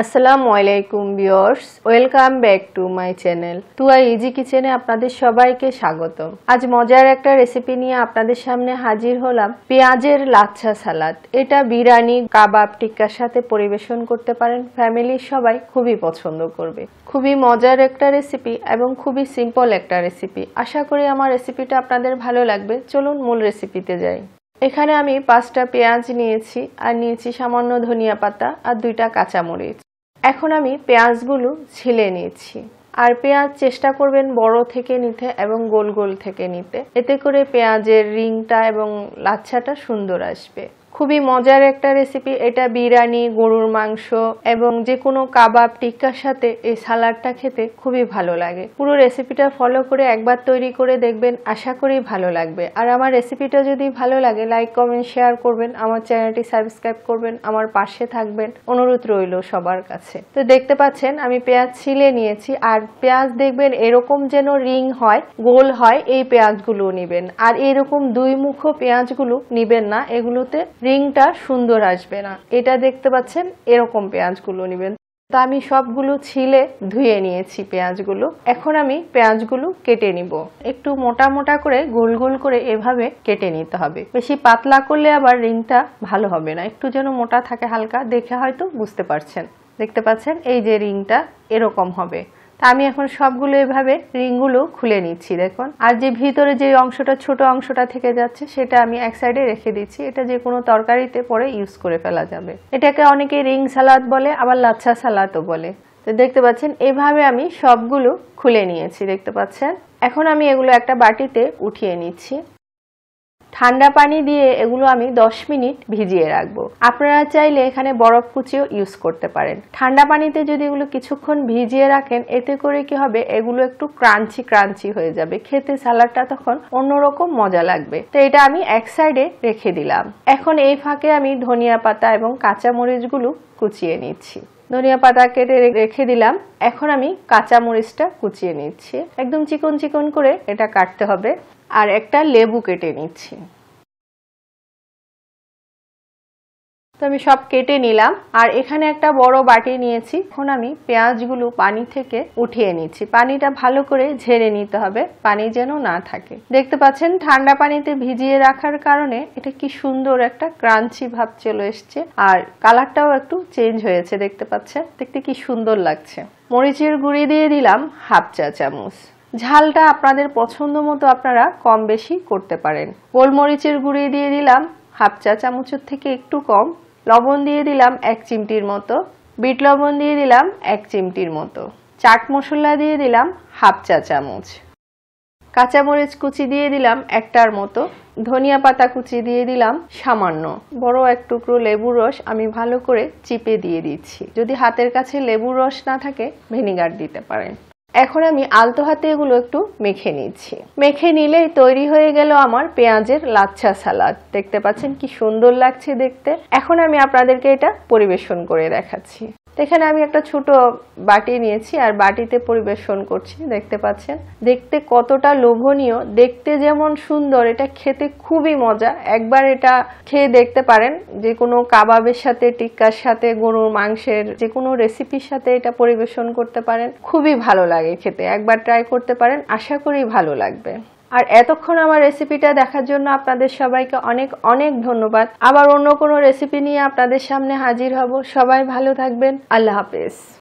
আসসালামু আলাইকুম viewers, welcome back to my channel Tuya easy কিচেনে আপনাদের সবাইকে স্বাগতম। আজ মজার একটা রেসিপি নিয়ে আপনাদের সামনে হাজির হলাম। পেঁয়াজের লাচ্ছা সালাদ। এটা বিরিয়ানি, কাবাব, টিক্কার সাথে পরিবেশন করতে পারেন। ফ্যামিলির সবাই খুবই পছন্দ করবে। খুবই মজার একটা রেসিপি এবং খুবই সিম্পল একটা রেসিপি। আশা করি আমার রেসিপিটা আপনাদের ভালো লাগবে। চলুন মূল রেসিপিতে যাই। এখানে আমি 5টা পেঁয়াজ নিয়েছি আর নিয়েছি সামান্য ধনিয়া পাতা আর 2টা কাঁচামরিচ। এখন আমি পেঁয়াজগুলো ছিলে নিয়েছি। আর পেঁয়াজ চেষ্টা করবেন বড় থেকে নিতে এবং গোল গোল থেকে নিতে, এতে করে পেঁয়াজের রিংটা এবং লাচ্ছাটা সুন্দর আসবে। খুবই মজার একটা রেসিপি এটা। বিরিয়ানি, গরুর মাংস এবং যে কোনো কাবাব, টিক্কার সাথে এই সালাডটা খেতে খুবই ভালো লাগে। পুরো রেসিপিটা ফলো করে একবার তৈরি করে দেখবেন, আশা করি ভালো লাগবে। আর আমার রেসিপিটা যদি ভালো লাগে লাইক, কমেন্ট, শেয়ার করবেন, আমার চ্যানেলটি সাবস্ক্রাইব করবেন, আমার পাশে থাকবেন, অনুরোধ রইল সবার কাছে। তো দেখতে পাচ্ছেন আমি পেঁয়াজ ছিলে নিয়েছি। আর পেঁয়াজ দেখবেন এরকম যেন রিং হয়, গোল হয়, এই পেঁয়াজগুলো নেবেন। আর এরকম দুই মুখো পেঁয়াজগুলো নিবেন না, এগুলোতে রিংটা সুন্দর আসবে না। এটা দেখতে পাচ্ছেন এরকম পেঁয়াজগুলো নেবেন। তো আমি সবগুলো ছিলে ধুয়ে নিয়েছি পেঁয়াজগুলো। এখন আমি পেঁয়াজগুলো কেটে নিব। একটু মোটা মোটা করে, গোল গোল করে এভাবে কেটে নিতে হবে। বেশি পাতলা করলে আবার রিংটা ভালো হবে না। একটু যেন মোটা থাকে হালকা, দেখে হয়তো বুঝতে পারছেন। দেখতে পাচ্ছেন এই যে রিংটা এরকম হবে। তা আমি এখন সবগুলো এভাবে রিংগুলো খুলে নিচ্ছি। দেখুন, আর যে ভিতরে যে অংশটা, ছোট অংশটা থেকে যাচ্ছে, সেটা আমি এক সাইডে রেখে দিচ্ছি। এটা যে কোনো তরকারিতে পরে ইউজ করে ফেলা যাবে। এটাকে অনেকে রিং সালাদ বলে, আবার লাচ্ছা সালাদও বলে। তো দেখতে পাচ্ছেন এভাবে আমি সবগুলো খুলে নিয়েছি। দেখতে পাচ্ছেন এখন আমি এগুলো একটা বাটিতে উঠিয়ে নিচ্ছি। ঠান্ডা পানি দিয়ে এগুলো আমি 10 মিনিট ভিজিয়ে রাখবো। আপনারা চাইলে এখানে বরফ কুচিও ইউজ করতে পারেন। ঠান্ডা পানিতে যদি এগুলো কিছুক্ষণ ভিজিয়ে রাখেন, এতে করে কি হবে, এগুলো একটু ক্রাঞ্চি ক্রাঞ্চি হয়ে যাবে। খেতে সালাডটা তখন অন্যরকম মজা লাগবে। তো এটা আমি এক সাইডে রেখে দিলাম। এখন এই ফাঁকে আমি ধনিয়া পাতা এবং কাঁচা মরিচগুলো কুচিয়ে নিচ্ছি। ধনিয়া পাতা কেটে রেখে দিলাম। এখন আমি কাঁচা মরিচটা কুচিয়ে নিচ্ছি। একদম চিকন চিকন করে এটা কাটতে হবে। আর একটা লেবু কেটে নিচ্ছি। তো আমি সব কেটে নিলাম। আর এখানে একটা বড় বাটি নিয়েছি। এখন আমি পেঁয়াজগুলো পানি থেকে উঠিয়ে নিচ্ছি। পানিটা ভালো করে ঝেড়ে নিতে হবে, পানি যেন না থাকে। দেখতে পাচ্ছেন ঠান্ডা পানিতে ভিজিয়ে রাখার কারণে এটা কি সুন্দর একটা ক্রাঞ্চি ভাব চলে এসছে। আর কালারটাও একটু চেঞ্জ হয়েছে। দেখতে পাচ্ছেন, দেখতে কি সুন্দর লাগছে। মরিচের গুঁড়ি দিয়ে দিলাম 1/2 চা চামচ। ঝালটা আপনাদের পছন্দ মতো আপনারা কম বেশি করতে পারেন। গোলমরিচের গুঁড়ি দিয়ে দিলাম 1/2 চা চামচের থেকে একটু কম। লবণ দিয়ে দিলাম 1 চিমটির মতো। বিট লবণ দিয়ে দিলাম 1 চিমটির মতো। চাট মশলা দিয়ে দিলাম 1/2 চা চামচ। কাঁচামরিচ কুচি দিয়ে দিলাম 1টার মতো। ধনিয়া পাতা কুচি দিয়ে দিলাম সামান্য। বড় এক টুকরো লেবুর রস আমি ভালো করে চিপে দিয়ে দিচ্ছি। যদি হাতের কাছে লেবুর রস না থাকে, ভিনেগার দিতে পারেন। এখন আমি আলতো হাতে এগুলো একটু মেখে নিচ্ছি। মেখে নিলেই তৈরি হয়ে গেল আমার পেঁয়াজের লাচ্ছা সালাদ। দেখতে পাচ্ছেন কি সুন্দর লাগছে দেখতে। এখন আমি আপনাদেরকে এটা পরিবেশন করে দেখাচ্ছি। এখানে আমি একটা ছোট বাটি নিয়েছি আর বাটিতে পরিবেশন করছি। দেখতে পাচ্ছেন দেখতে কতটা লোভনীয়, দেখতে যেমন সুন্দর, এটা খেতে খুবই মজা। একবার এটা খেয়ে দেখতে পারেন। যে কোনো কাবাবের সাথে, টিক্কার সাথে, গরুর মাংসের যে কোনো রেসিপির সাথে এটা পরিবেশন করতে পারেন। খুবই ভালো লাগে খেতে। একবার ট্রাই করতে পারেন, আশা করি ভালো লাগবে। আর এতক্ষণ আমার রেসিপিটা দেখার জন্য আপনাদের সবাইকে অনেক অনেক ধন্যবাদ। আবার অন্য কোনো রেসিপি নিয়ে আপনাদের সামনে হাজির হব। সবাই ভালো থাকবেন। আল্লাহ হাফেজ।